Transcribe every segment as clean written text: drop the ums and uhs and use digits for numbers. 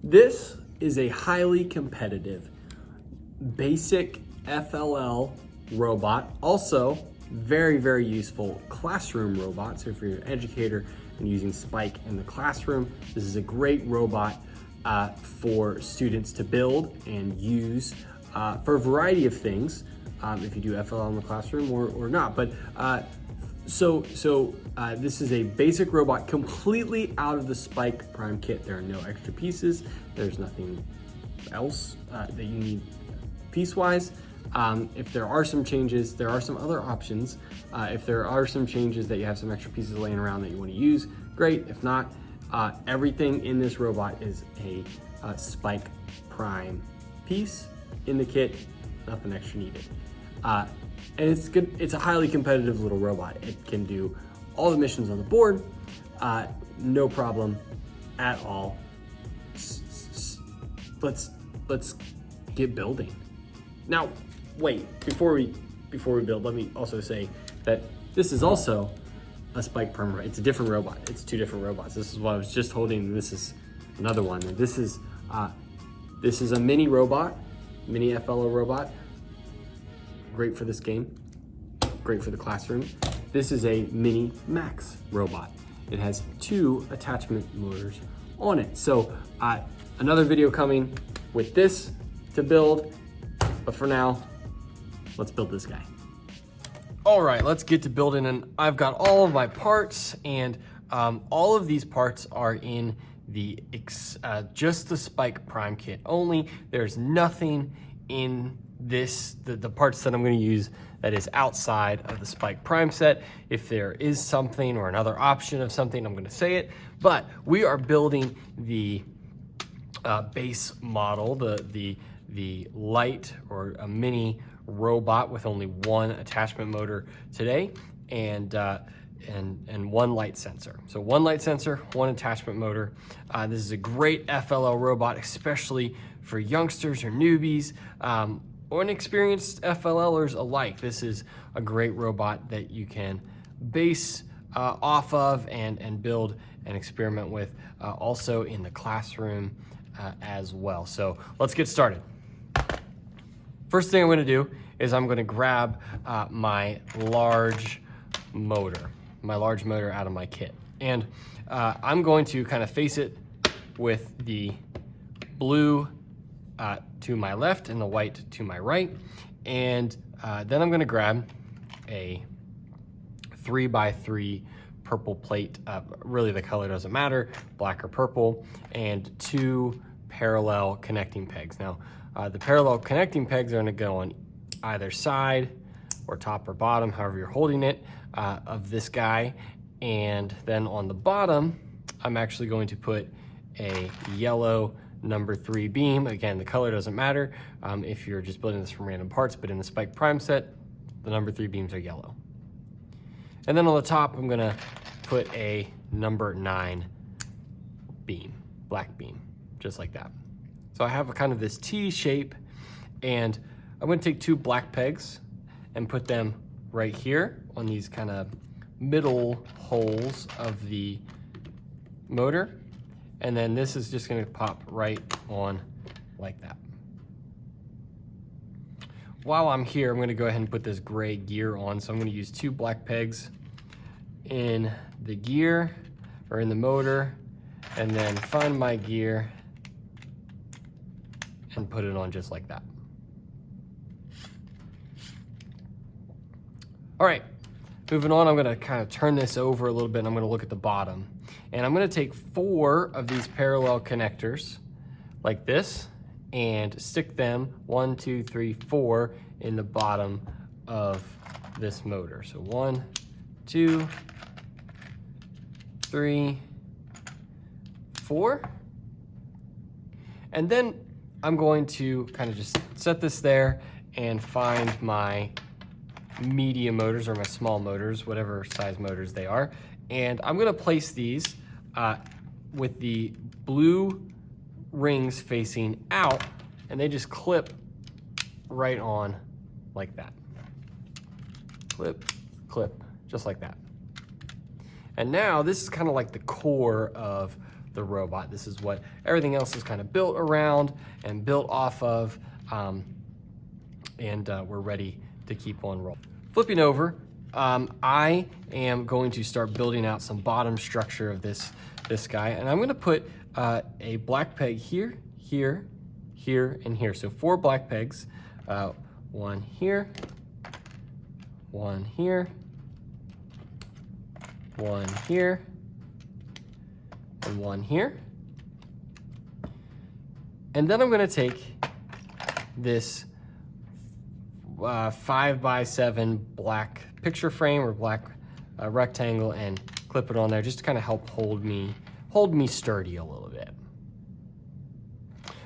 This is a highly competitive basic FLL robot, also very, very useful classroom robot. So if you're an educator and using Spike in the classroom, this is a great robot for students to build and use for a variety of things, if you do FLL in the classroom or not. But this is a basic robot completely out of the Spike Prime kit. There are no extra pieces. There's nothing else that you need piece-wise. If there are some changes, there are some other options. If there are some changes that you have some extra pieces laying around that you want to use, great. If not, everything in this robot is a Spike Prime piece in the kit, nothing extra needed. And it's good. It's a highly competitive little robot. It can do all the missions on the board, no problem at all. Let's get building. Now, wait, before we build, let me also say that this is also a Spike Prime. It's a different robot. It's two different robots. This is what I was just holding. This is another one. This is a mini robot, mini FLO robot. Great for this game, great for the classroom. This is a mini Max robot. It has 2 attachment motors on it. So another video coming with this to build, but for now, let's build this guy. All right, let's get to building, and I've got all of my parts, and all of these parts are in the just the Spike Prime kit only. There's nothing in this, the parts that I'm going to use that is outside of the Spike Prime set. If there is something or another option of something, I'm going to say it, but we are building the base model, the light or a mini robot with only 1 attachment motor today, and 1 light sensor. So 1 light sensor, 1 attachment motor. This is a great FLL robot, especially for youngsters or newbies, or inexperienced FLLers alike. This is a great robot that you can base off of and build and experiment with, also in the classroom as well. So let's get started. First thing I'm going to do is I'm going to grab my large motor out of my kit. And I'm going to kind of face it with the blue to my left and the white to my right. And then I'm going to grab a 3x3 purple plate. Really, the color doesn't matter, black or purple, and 2 parallel connecting pegs. Now, the parallel connecting pegs are going to go on either side or top or bottom, however you're holding it, of this guy. And then on the bottom, I'm actually going to put a yellow number 3 beam. Again, the color doesn't matter if you're just building this from random parts, but in the Spike Prime set, the number 3 beams are yellow. And then on the top, I'm gonna put a number 9 beam, black beam, just like that. So I have a kind of this T shape, and I'm gonna take 2 black pegs and put them right here on these kind of middle holes of the motor. And then this is just gonna pop right on like that. While I'm here, I'm gonna go ahead and put this gray gear on. So I'm gonna use 2 black pegs in the gear or in the motor, and then find my gear and put it on just like that. All right, moving on, I'm gonna kind of turn this over a little bit, and I'm gonna look at the bottom. And I'm gonna take 4 of these parallel connectors like this and stick them 1, 2, 3, 4 in the bottom of this motor. So 1, 2, 3, 4. And then I'm going to kind of just set this there and find my medium motors or my small motors, whatever size motors they are. And I'm gonna place these with the blue rings facing out, and they just clip right on like that. Clip, clip, just like that. And now this is kind of like the core of the robot. This is what everything else is kind of built around and built off of, and we're ready to keep on rolling. Flipping over, I am going to start building out some bottom structure of this guy, and I'm going to put a black peg here, here, here, and here. So 4 black pegs, one here, one here, one here, and one here. And then I'm going to take this 5x7 black picture frame or black rectangle and clip it on there just to kind of help hold me sturdy a little bit.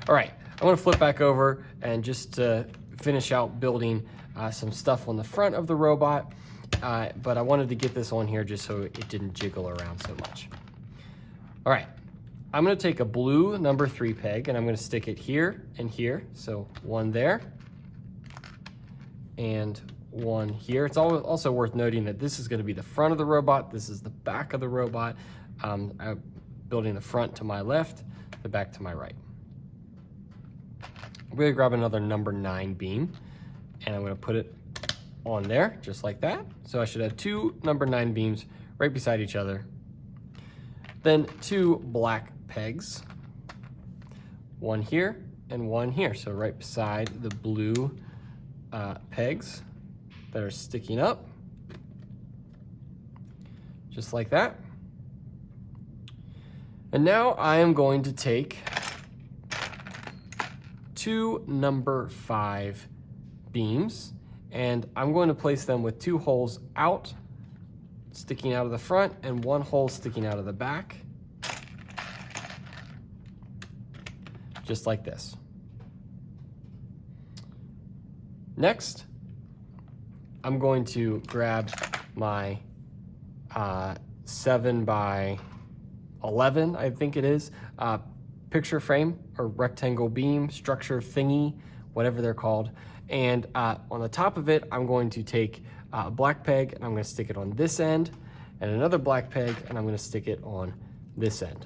All right, I'm going to flip back over and just finish out building some stuff on the front of the robot, but I wanted to get this on here just so it didn't jiggle around so much. All right, I'm going to take a blue number 3 peg and I'm going to stick it here and here. So one there and one here. It's also worth noting that this is going to be the front of the robot. This is the back of the robot. I'm building the front to my left, the back to my right. I'm going to grab another number 9 beam and I'm going to put it on there just like that. So I should have 2 number 9 beams right beside each other. Then 2 black pegs, one here and one here. So right beside the blue pegs that are sticking up, just like that. And now I am going to take 2 number 5 beams and I'm going to place them with 2 holes out, sticking out of the front, and 1 hole sticking out of the back, just like this. Next, I'm going to grab my 7x11, I think it is, picture frame or rectangle beam structure thingy, whatever they're called. And on the top of it, I'm going to take a black peg and I'm going to stick it on this end, and another black peg and I'm going to stick it on this end.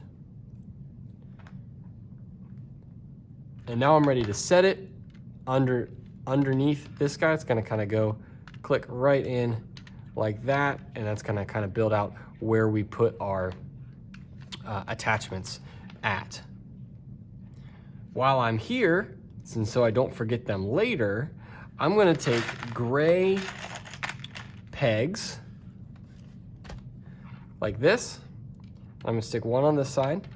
And now I'm ready to set it underneath this guy. It's going to kind of go click right in like that, and that's going to kind of build out where we put our attachments at. While I'm here, and so I don't forget them later, I'm going to take gray pegs like this. I'm going to stick one on this side,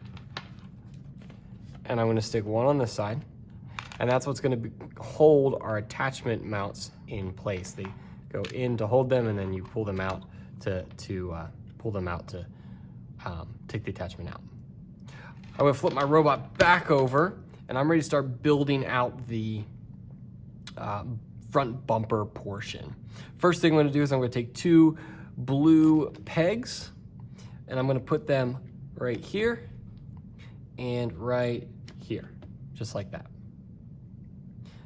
and I'm going to stick one on this side, and that's what's going to hold our attachment mounts in place. They go in to hold them, and then you pull them out to take the attachment out. I'm going to flip my robot back over, and I'm ready to start building out the front bumper portion. First thing I'm going to do is I'm going to take 2 blue pegs, and I'm going to put them right here and right here, just like that.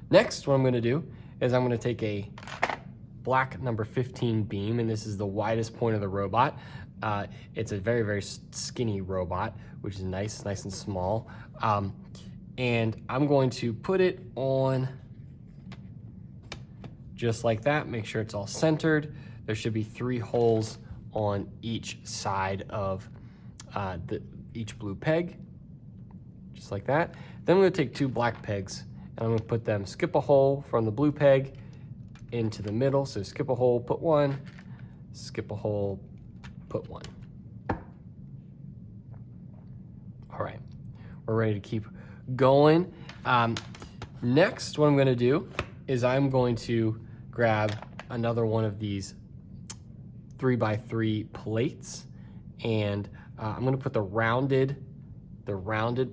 Next, what I'm going to do is I'm going to take a black number 15 beam, and this is the widest point of the robot. It's a very, very skinny robot, which is nice and small. And I'm going to put it on just like that. Make sure it's all centered. There should be 3 holes on each side of each blue peg, just like that. Then I'm going to take 2 black pegs and I'm going to put them, skip a hole from the blue peg into the middle. So skip a hole, put one, skip a hole, put one. All right, we're ready to keep going. Next, what I'm going to do is I'm going to grab another one of these 3x3 plates, and I'm going to put the rounded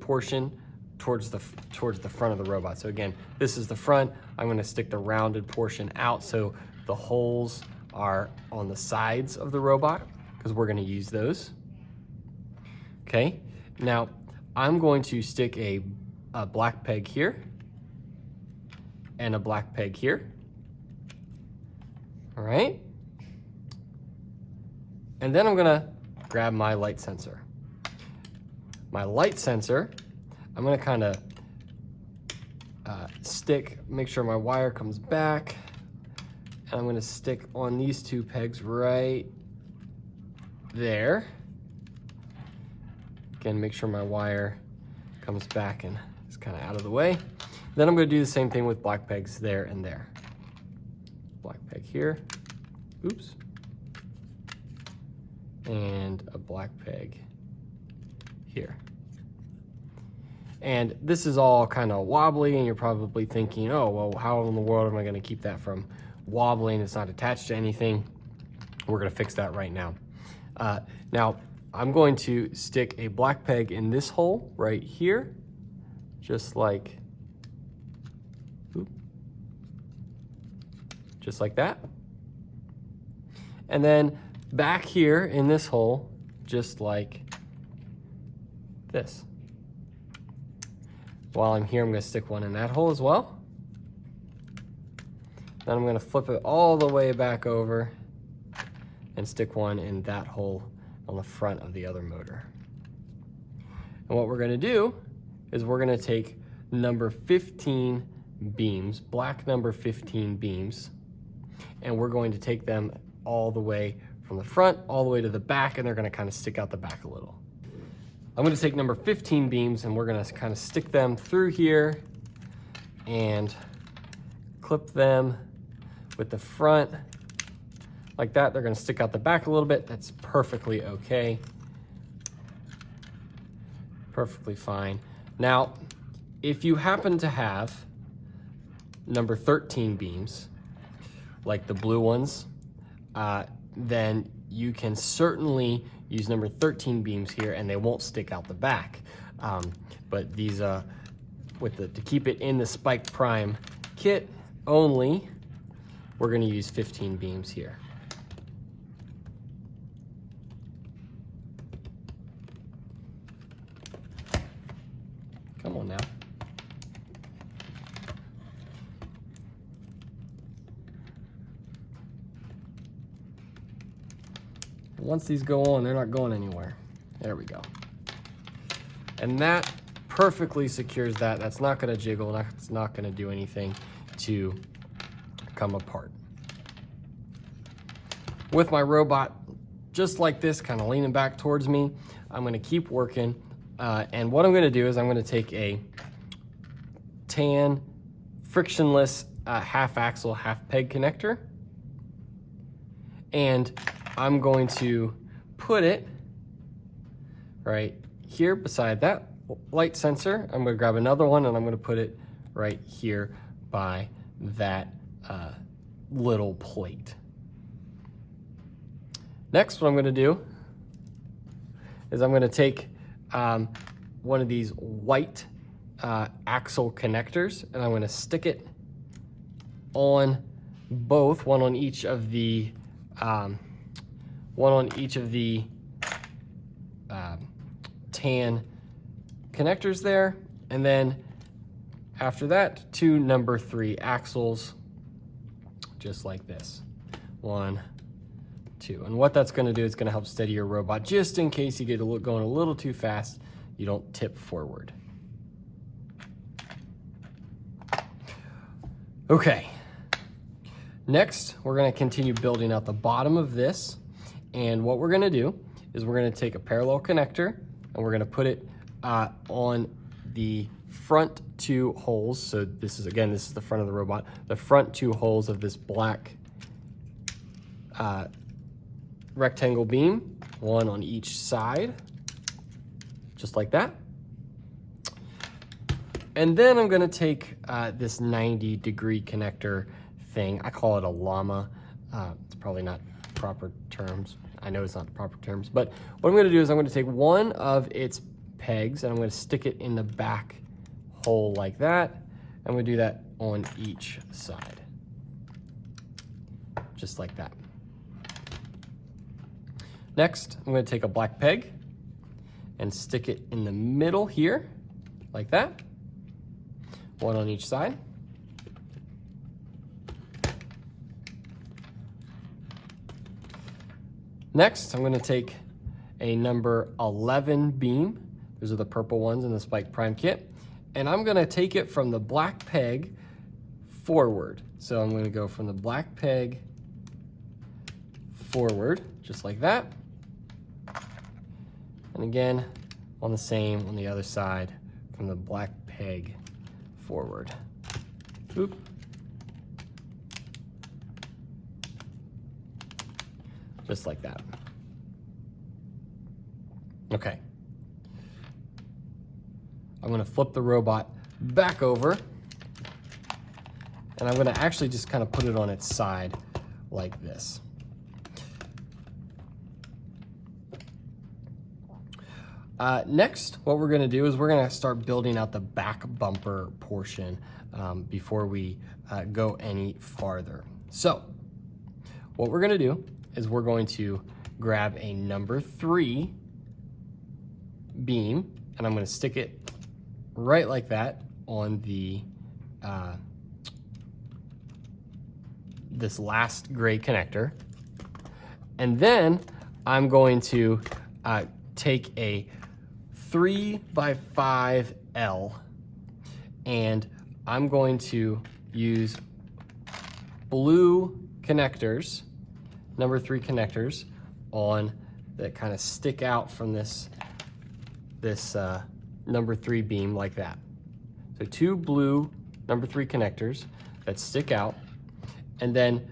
portion towards the front of the robot. So again, this is the front. I'm going to stick the rounded portion out so the holes are on the sides of the robot, because we're going to use those. Okay, now I'm going to stick a black peg here and a black peg here. All right, and then I'm going to grab my light sensor. my light sensor, I'm gonna kind of make sure my wire comes back, and I'm gonna stick on these two pegs right there. Again, make sure my wire comes back and is kind of out of the way. Then I'm gonna do the same thing with black pegs there and there. Black peg here, oops, and a black peg here. And this is all kind of wobbly, and you're probably thinking, oh, well, how in the world am I gonna keep that from wobbling? It's not attached to anything. We're gonna fix that right now. Now, I'm going to stick a black peg in this hole right here, just like that. And then back here in this hole, just like this. While I'm here, I'm gonna stick one in that hole as well. Then I'm gonna flip it all the way back over and stick one in that hole on the front of the other motor. And what we're gonna do is we're gonna take number 15 beams, black number 15 beams, and we're going to take them all the way from the front all the way to the back, and they're gonna kind of stick out the back a little. I'm gonna take number 15 beams, and we're gonna kind of stick them through here and clip them with the front like that. They're gonna stick out the back a little bit. That's perfectly okay. Perfectly fine. Now, if you happen to have number 13 beams, like the blue ones, then you can certainly use number 13 beams here, and they won't stick out the back. But these, to keep it in the spike prime kit only, we're gonna use 15 beams here. Come on now. Once these go on, they're not going anywhere. There we go. And that perfectly secures that. That's not gonna jiggle, that's not gonna do anything to come apart. With my robot, just like this, kind of leaning back towards me, I'm gonna keep working. And what I'm gonna do is I'm gonna take a tan frictionless half axle, half peg connector, and I'm going to put it right here beside that light sensor. I'm gonna grab another one, and I'm gonna put it right here by that little plate. Next, what I'm gonna do is I'm gonna take one of these white axle connectors, and I'm gonna stick it on both, one on each of the tan connectors there, and then after that, 2 number 3 axles, just like this. 1, 2. And what that's gonna do is gonna help steady your robot, just in case you get going a little too fast, you don't tip forward. Okay. Next, we're gonna continue building out the bottom of this. And what we're gonna do is we're gonna take a parallel connector, and we're gonna put it on the front 2 holes. So this is the front of the robot. The front 2 holes of this black rectangle beam, one on each side, just like that. And then I'm gonna take this 90-degree connector thing. I call it a llama. It's probably not proper terms. I know it's not the proper terms, but what I'm gonna do is I'm gonna take one of its pegs, and I'm gonna stick it in the back hole like that. I'm gonna do that on each side, just like that. Next, I'm gonna take a black peg and stick it in the middle here, like that. One on each side. Next, I'm gonna take a number 11 beam Those are the purple ones in the spike prime kit. And I'm gonna take it from the black peg forward. So I'm gonna go from the black peg forward, just like that. And again, on the other side, from the black peg forward. Oop. Just like that. Okay. I'm gonna flip the robot back over, and I'm gonna actually just kind of put it on its side like this. Next, what we're gonna do is we're gonna start building out the back bumper portion before we go any farther. So, what we're gonna do is we're going to grab a number 3 beam, and I'm gonna stick it right like that on the this last gray connector. And then I'm going to take a 3x5L, and I'm going to use blue connectors, number 3 connectors, on that kind of stick out from this number 3 beam like that. So 2 blue number 3 connectors that stick out, and then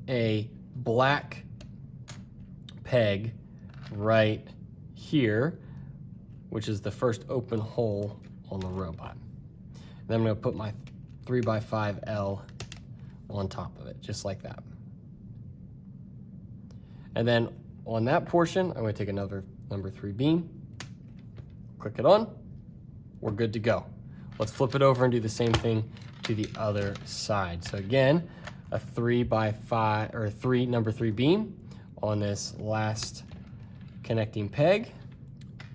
a black peg right here, which is the first open hole on the robot. And then I'm gonna put my 3x5L on top of it, just like that. And then on that portion, I'm gonna take another number 3 beam, click it on, we're good to go. Let's flip it over and do the same thing to the other side. So again, a 3x5 or 3 number 3 beam on this last connecting peg,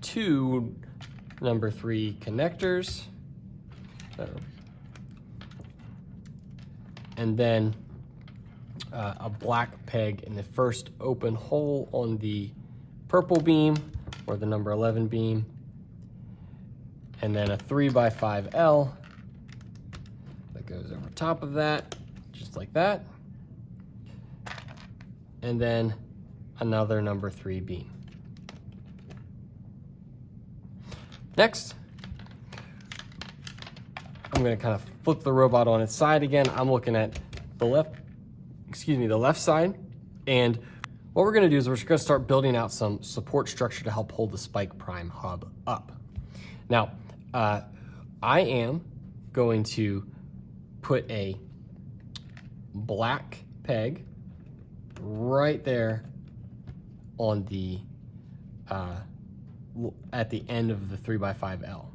2 number 3 connectors, and then a black peg in the first open hole on the purple beam or the number 11 beam, and then a 3x5L that goes over top of that, just like that, and then another number 3 beam. Next, I'm going to kind of flip the robot on its side again. I'm looking at the left side, and what we're going to do is we're just going to start building out some support structure to help hold the spike prime hub up. Now, I am going to put a black peg right there on the at the end of the 3x5L.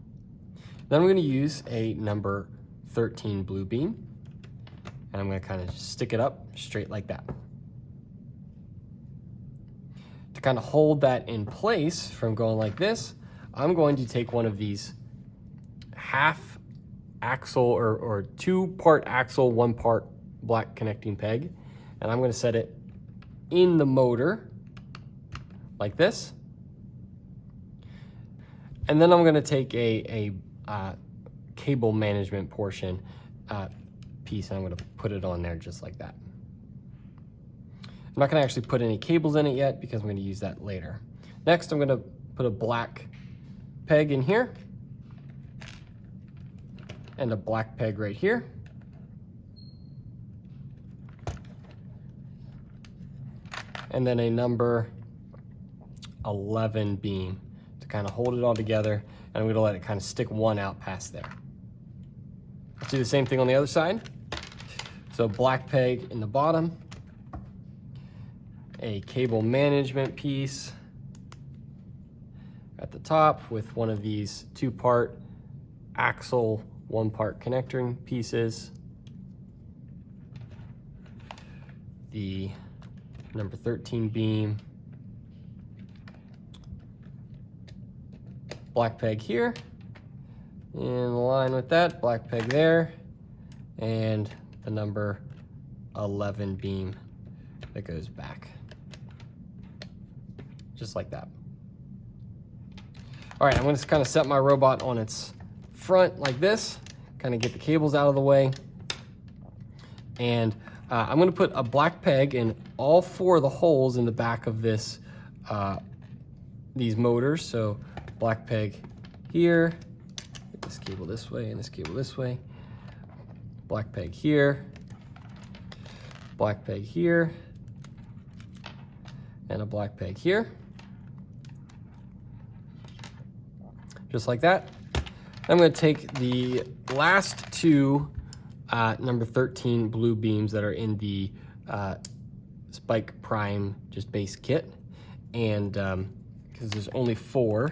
Then I'm going to use a number 13 blue beam, and I'm going to kind of just stick it up straight like that. To kind of hold that in place from going like this, I'm going to take one of these half axle or 2-part axle, 1-part black connecting peg, and I'm going to set it in the motor like this. And then I'm going to take a cable management portion piece, and I'm going to put it on there just like that. I'm not going to actually put any cables in it yet because I'm going to use that later. Next, I'm going to put a black peg in here and a black peg right here. And then a number 11 beam to kind of hold it all together, and I'm going to let it kind of stick one out past there. Let's do the same thing on the other side. So black peg in the bottom, a cable management piece at the top with one of these 2-part axle, 1-part connecting pieces, the number 13 beam, black peg here, in line with that, black peg there, and the number 11 beam that goes back, just like that. All right, I'm gonna kind of set my robot on its front like this, kind of get the cables out of the way. And I'm gonna put a black peg in all 4 of the holes in the back of this, these motors. So black peg here, get this cable this way and this cable this way. Black peg here, black peg here, and a black peg here. Just like that. I'm gonna take the last 2 number 13 blue beams that are in the Spike Prime just base kit, and because there's only 4,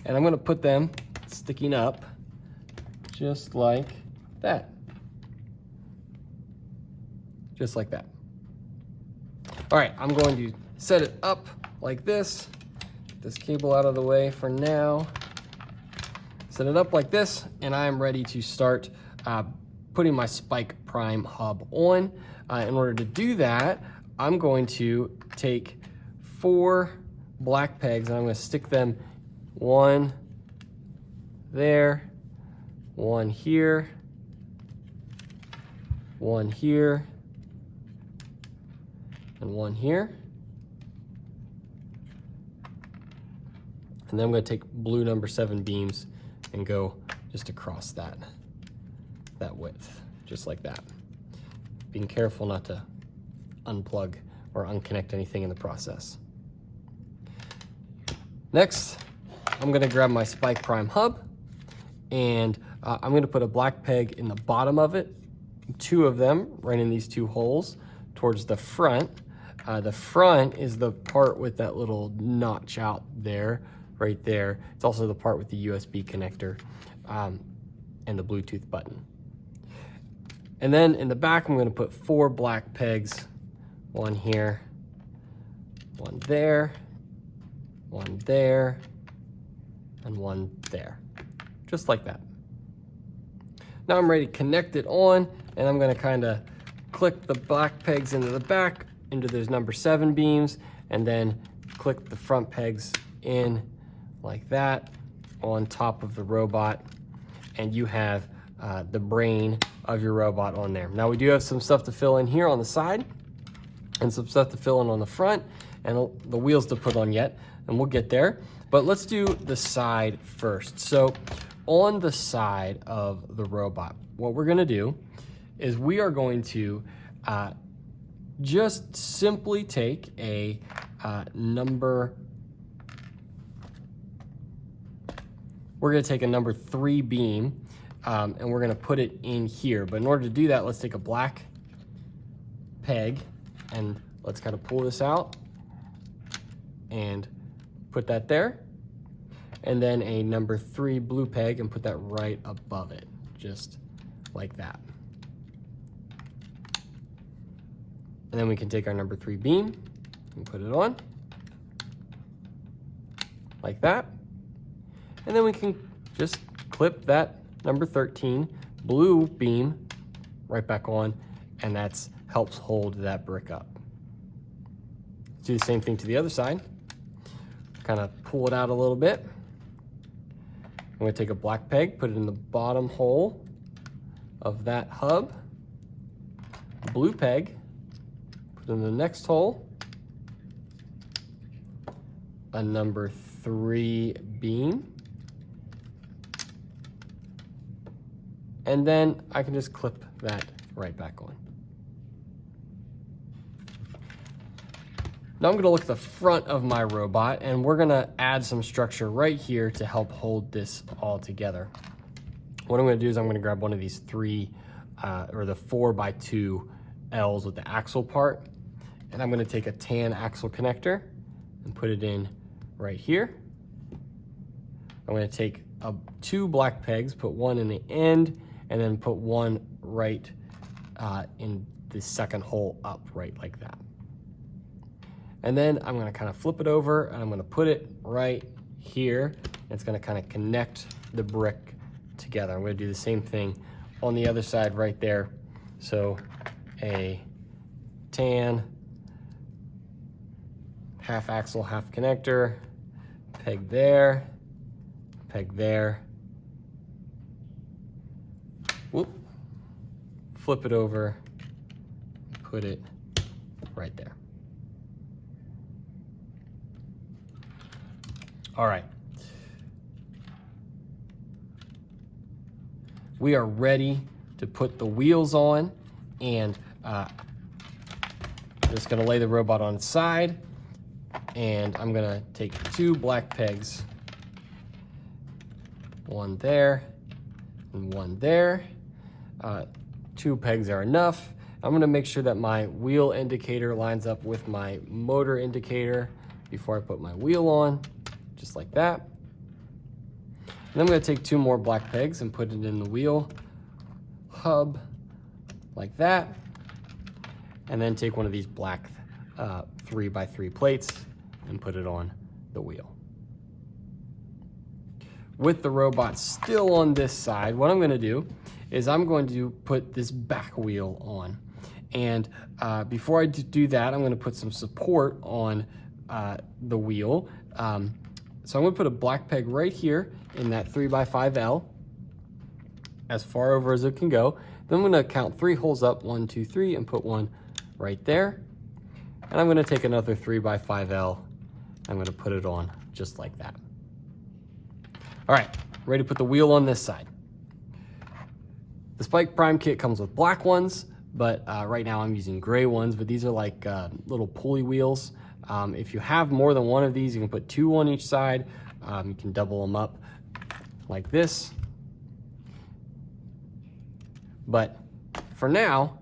and I'm gonna put them sticking up just like that. Just like that. All right, I'm going to set it up like this. Get this cable out of the way for now. Set it up like this, and I'm ready to start putting my Spike Prime hub on. In order to do that, I'm going to take 4 black pegs, and I'm going to stick them 1 there, 1 here, 1 here, and 1 here. And then I'm going to take blue number 7 beams and go just across that width, just like that. Being careful not to unplug or unconnect anything in the process. Next, I'm gonna grab my Spike Prime hub, and I'm gonna put a black peg in the bottom of it, 2 of them right in these 2 holes towards the front. The front is the part with that little notch out there, right there. It's also the part with the USB connector and the Bluetooth button. And then in the back, I'm gonna put 4 black pegs, 1 here, 1 there, 1 there, and 1 there, just like that. Now I'm ready to connect it on, and I'm gonna kinda click the black pegs into the back, into those number 7 beams, and then click the front pegs in like that on top of the robot, and you have the brain of your robot on there. Now we do have some stuff to fill in here on the side, and some stuff to fill in on the front, and the wheels to put on yet, and we'll get there. But let's do the side first. So on the side of the robot, what we're gonna do is we are going to just simply take a number 3 beam, and we're gonna put it in here. But in order to do that, let's take a black peg and let's kind of pull this out and put that there. And then a number 3 blue peg and put that right above it, just like that. And then we can take our number 3 beam and put it on, like that. And then we can just clip that number 13 blue beam right back on, and that's helps hold that brick up. Let's do the same thing to the other side. Kind of pull it out a little bit. I'm gonna take a black peg, put it in the bottom hole of that hub. Blue peg, put it in the next hole. A number 3 beam. And then I can just clip that right back on. Now I'm gonna look at the front of my robot, and we're gonna add some structure right here to help hold this all together. What I'm gonna do is I'm gonna grab one of these 3 or the 4x2 L's with the axle part, and I'm gonna take a tan axle connector and put it in right here. I'm gonna take 2 black pegs, put 1 in the end, and then put 1 right in the second hole up, right like that. And then I'm gonna kind of flip it over, and I'm gonna put it right here. And it's gonna kind of connect the brick together. I'm gonna do the same thing on the other side right there. So a tan, half axle, half connector, peg there, peg there. Whoop. Flip it over, put it right there. All right. We are ready to put the wheels on, and I'm just gonna lay the robot on its side, and I'm gonna take 2 black pegs, one there and one there. 2 pegs are enough. I'm gonna make sure that my wheel indicator lines up with my motor indicator before I put my wheel on, just like that. And then I'm gonna take 2 more black pegs and put it in the wheel hub, like that. And then take one of these black 3x3 plates and put it on the wheel. With the robot still on this side, what I'm gonna do is I'm going to put this back wheel on. And before I do that, I'm gonna put some support on the wheel. So I'm gonna put a black peg right here in that 3x5L, as far over as it can go. Then I'm gonna count 3 holes up, 1, 2, 3, and put one right there. And I'm gonna take another 3x5L, I'm gonna put it on just like that. All right, ready to put the wheel on this side. The Spike Prime kit comes with black ones, but right now I'm using gray ones, but these are like little pulley wheels. If you have more than one of these, you can put 2 on each side. You can double them up like this. But for now,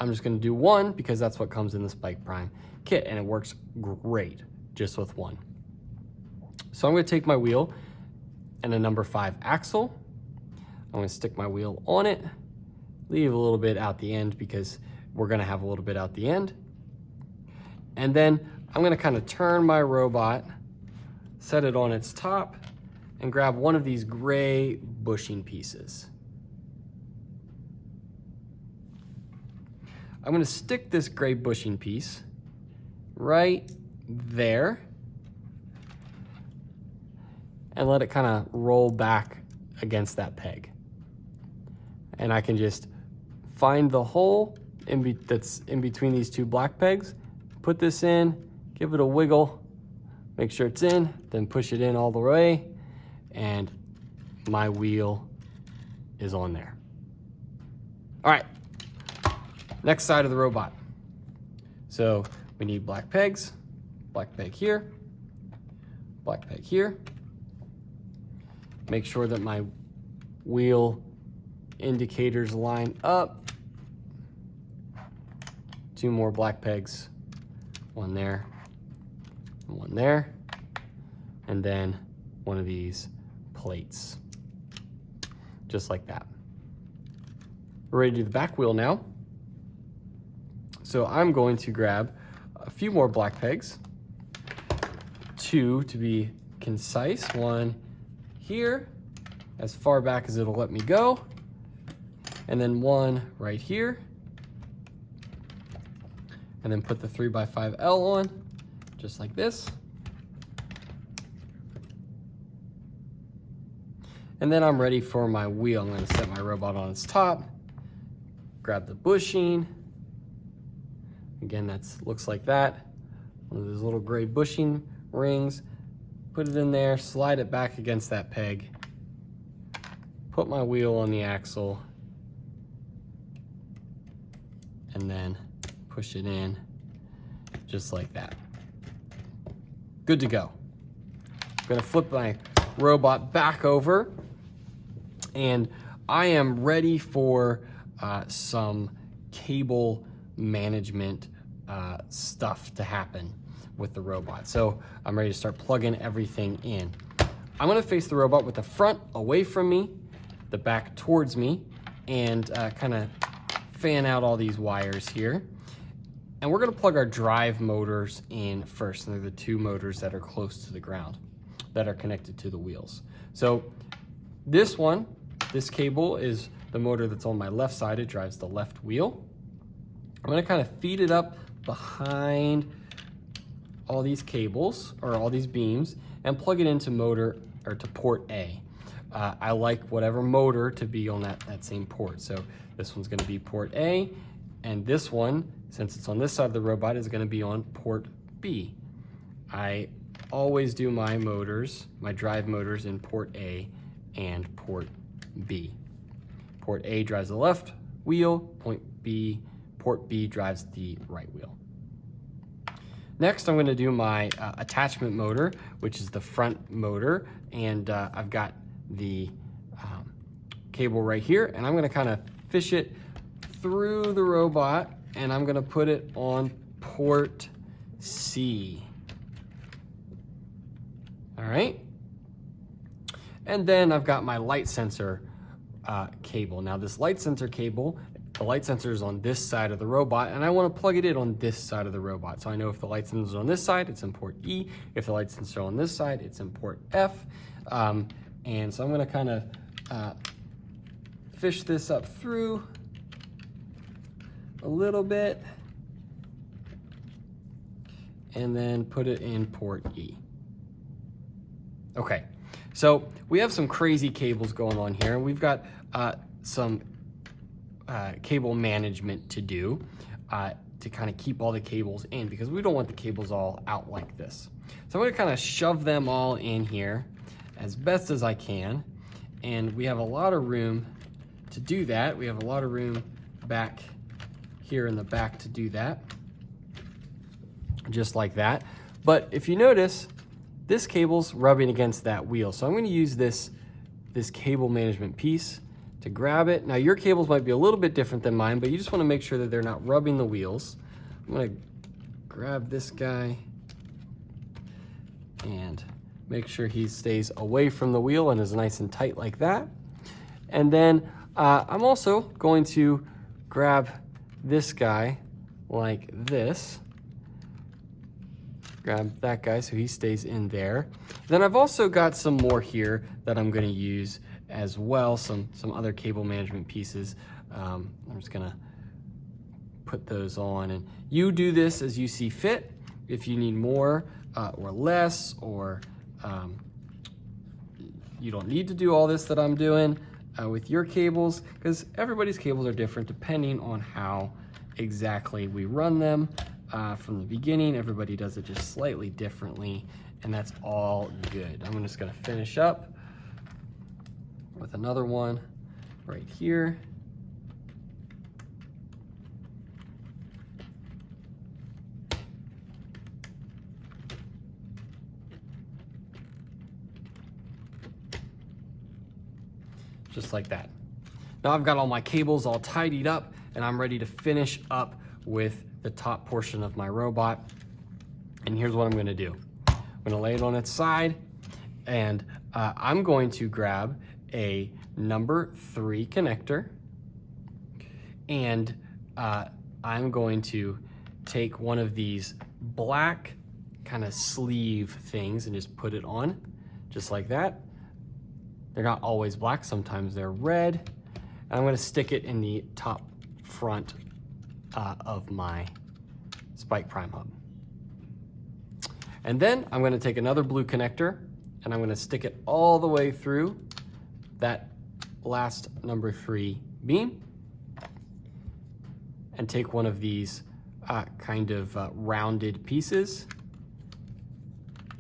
I'm just gonna do 1 because that's what comes in the Spike Prime kit, and it works great just with 1. So I'm gonna take my wheel and a number 5 axle. I'm gonna stick my wheel on it, leave a little bit out the end because we're gonna have a little bit out the end. And then I'm gonna kind of turn my robot, set it on its top, and grab one of these gray bushing pieces. I'm gonna stick this gray bushing piece right there and let it kind of roll back against that peg. And I can just find the hole that's in between these 2 black pegs, put this in, give it a wiggle, make sure it's in, then push it in all the way, and my wheel is on there. All right, next side of the robot. So we need black pegs, black peg here, black peg here. Make sure that my wheel indicators line up. 2 more black pegs, one there, and one there, and then one of these plates, just like that. We're ready to do the back wheel now. So I'm going to grab a few more black pegs, 2 to be concise, 1 here, as far back as it'll let me go, and then 1 right here, and then put the 3x5L on, just like this. And then I'm ready for my wheel. I'm gonna set my robot on its top, grab the bushing. Again, looks like that. One of those little gray bushing rings. Put it in there, slide it back against that peg. Put my wheel on the axle. And then push it in, just like that. Good to go. I'm gonna flip my robot back over, and I am ready for some cable management stuff to happen with the robot. So I'm ready to start plugging everything in. I'm gonna face the robot with the front away from me, the back towards me, and kind of fan out all these wires here. And we're gonna plug our drive motors in first, and they're the 2 motors that are close to the ground, that are connected to the wheels. So this cable is the motor that's on my left side. It drives the left wheel. I'm gonna kind of feed it up behind all these cables, or all these beams, and plug it into motor or to port A. I like whatever motor to be on that same port. So this one's gonna be port A, and this one, since it's on this side of the robot, is gonna be on port B. I always do my motors, my drive motors in port A and port B. Port A drives the left wheel, port B drives the right wheel. Next, I'm gonna do my attachment motor, which is the front motor, and I've got the cable right here, and I'm gonna kind of fish it through the robot, and I'm gonna put it on port C. All right. And then I've got my light sensor cable. Now this light sensor cable, the light sensor is on this side of the robot, and I want to plug it in on this side of the robot. So I know if the light sensor is on this side, it's in port E. If the light sensor is on this side, it's in port F. And so I'm going to kind of fish this up through a little bit, and then put it in port E. Okay, so we have some crazy cables going on here, and we've got some cable management to do to kind of keep all the cables in, because we don't want the cables all out like this. So I'm gonna kind of shove them all in here as best as I can, and we have a lot of room to do that. We have a lot of room back here in the back to do that, just like that. But if you notice, this cable's rubbing against that wheel. So I'm going to use this cable management piece to grab it. Now your cables might be a little bit different than mine, but you just want to make sure that they're not rubbing the wheels. I'm going to grab this guy and make sure he stays away from the wheel and is nice and tight like that. And then I'm also going to grab this guy like this. Grab that guy so he stays in there. Then I've also got some more here that I'm gonna use as well, some other cable management pieces. I'm just gonna put those on, and you do this as you see fit. If you need more or less, or you don't need to do all this that I'm doing with your cables, because everybody's cables are different depending on how exactly we run them. From the beginning, everybody does it just slightly differently, and that's all good. I'm just gonna finish up with another one right here. Just like that. Now I've got all my cables all tidied up, and I'm ready to finish up with the top portion of my robot. And here's what I'm gonna do. I'm gonna lay it on its side, and I'm going to grab a number 3 connector, and I'm going to take one of these black kind of sleeve things and just put it on, just like that. They're not always black, sometimes they're red. And I'm gonna stick it in the top front of my spike prime hub. And then I'm gonna take another blue connector, and I'm gonna stick it all the way through that last number 3 beam, and take one of these kind of rounded pieces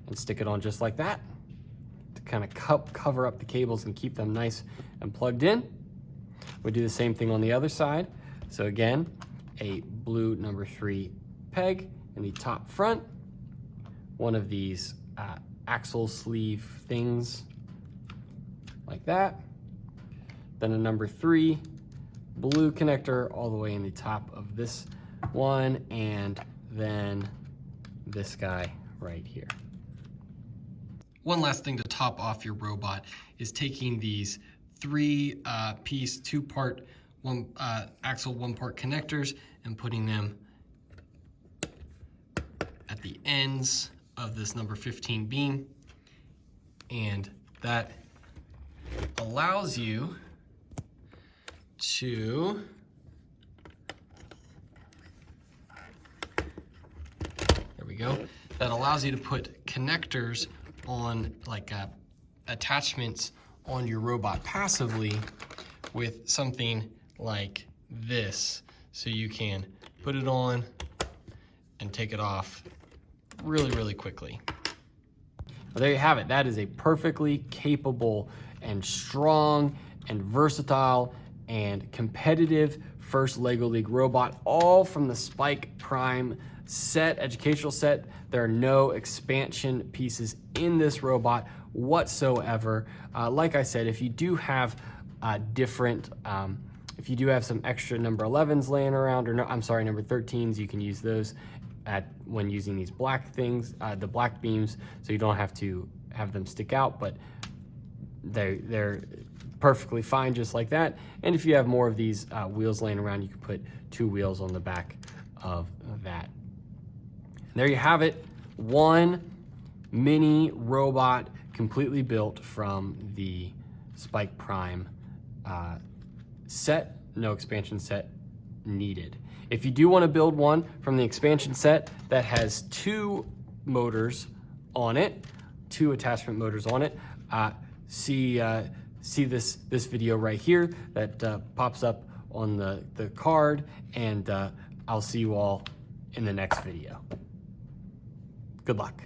and stick it on just like that to kind of cover up the cables and keep them nice and plugged in. We do the same thing on the other side. So again, a blue number 3 peg in the top front, one of these axle sleeve things like that, then a number 3 blue connector all the way in the top of this one, and then this guy right here. One last thing to top off your robot is taking these 3-piece 2-part axle 1-part connectors and putting them at the ends of this number 15 beam, and that allows you to there we go. That allows you to put connectors on like attachments on your robot passively with something like this. So you can put it on and take it off really, really quickly. Well, there you have it. That is a perfectly capable and strong and versatile and competitive first LEGO League robot, all from the Spike Prime set, educational set. There are no expansion pieces in this robot whatsoever. Like I said, if you do have if you do have some extra number 11s laying around, or no, I'm sorry, number 13s, you can use those when using these black things, the black beams, so you don't have to have them stick out, but they're perfectly fine just like that. And if you have more of these wheels laying around, you can put 2 wheels on the back of that. And there you have it, one mini robot completely built from the Spike Prime set, no expansion set needed. If you do want to build one from the expansion set that has 2 motors on it, 2 attachment motors on it, see this video right here that pops up on the card, and I'll see you all in the next video. Good luck.